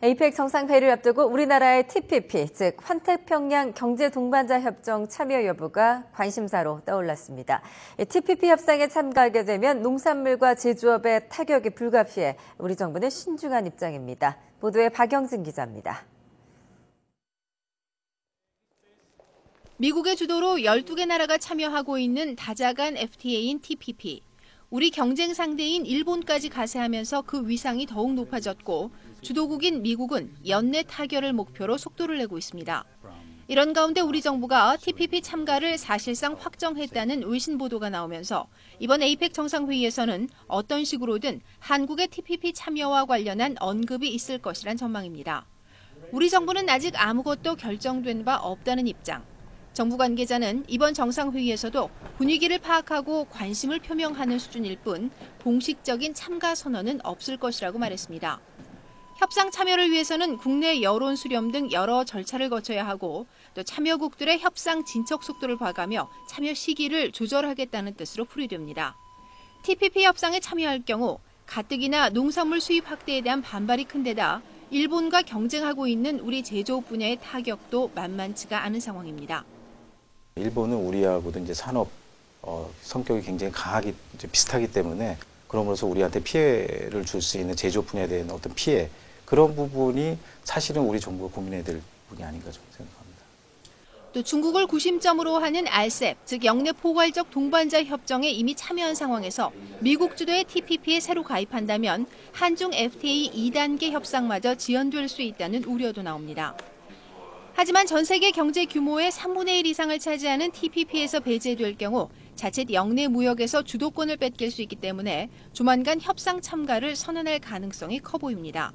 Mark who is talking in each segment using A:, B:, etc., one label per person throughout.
A: 에이펙 정상회의를 앞두고 우리나라의 TPP, 즉 환태평양 경제동반자 협정 참여 여부가 관심사로 떠올랐습니다. TPP 협상에 참가하게 되면 농산물과 제조업에 타격이 불가피해 우리 정부는 신중한 입장입니다. 보도에 박영진 기자입니다.
B: 미국의 주도로 12개 나라가 참여하고 있는 다자간 FTA인 TPP. 우리 경쟁 상대인 일본까지 가세하면서 그 위상이 더욱 높아졌고 주도국인 미국은 연내 타결을 목표로 속도를 내고 있습니다. 이런 가운데 우리 정부가 TPP 참가를 사실상 확정했다는 외신 보도가 나오면서 이번 에이펙 정상회의에서는 어떤 식으로든 한국의 TPP 참여와 관련한 언급이 있을 것이란 전망입니다. 우리 정부는 아직 아무것도 결정된 바 없다는 입장. 정부 관계자는 이번 정상회의에서도 분위기를 파악하고 관심을 표명하는 수준일 뿐 공식적인 참가 선언은 없을 것이라고 말했습니다. 협상 참여를 위해서는 국내 여론 수렴 등 여러 절차를 거쳐야 하고 또 참여국들의 협상 진척 속도를 봐가며 참여 시기를 조절하겠다는 뜻으로 풀이됩니다. TPP 협상에 참여할 경우 가뜩이나 농산물 수입 확대에 대한 반발이 큰 데다 일본과 경쟁하고 있는 우리 제조업 분야의 타격도 만만치가 않은 상황입니다.
C: 일본은 우리하고도 이제 산업 성격이 굉장히 비슷하기 때문에 그럼으로써 우리한테 피해를 줄 수 있는 제조업 분야에 대한 어떤 피해 그런 부분이 사실은 우리 정부가 고민해야 될 부분이 아닌가 좀 생각합니다.
B: 또 중국을 구심점으로 하는 RCEP, 즉 영내 포괄적 동반자 협정에 이미 참여한 상황에서 미국 주도의 TPP에 새로 가입한다면 한중 FTA 2단계 협상마저 지연될 수 있다는 우려도 나옵니다. 하지만 전 세계 경제 규모의 3분의 1 이상을 차지하는 TPP에서 배제될 경우 자칫 영내 무역에서 주도권을 뺏길 수 있기 때문에 조만간 협상 참가를 선언할 가능성이 커 보입니다.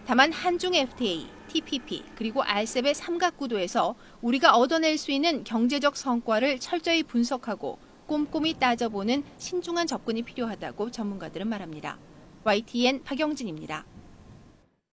B: 다만 한중 FTA, TPP, 그리고 RCEP의 삼각구도에서 우리가 얻어낼 수 있는 경제적 성과를 철저히 분석하고 꼼꼼히 따져보는 신중한 접근이 필요하다고 전문가들은 말합니다. YTN 박영진입니다.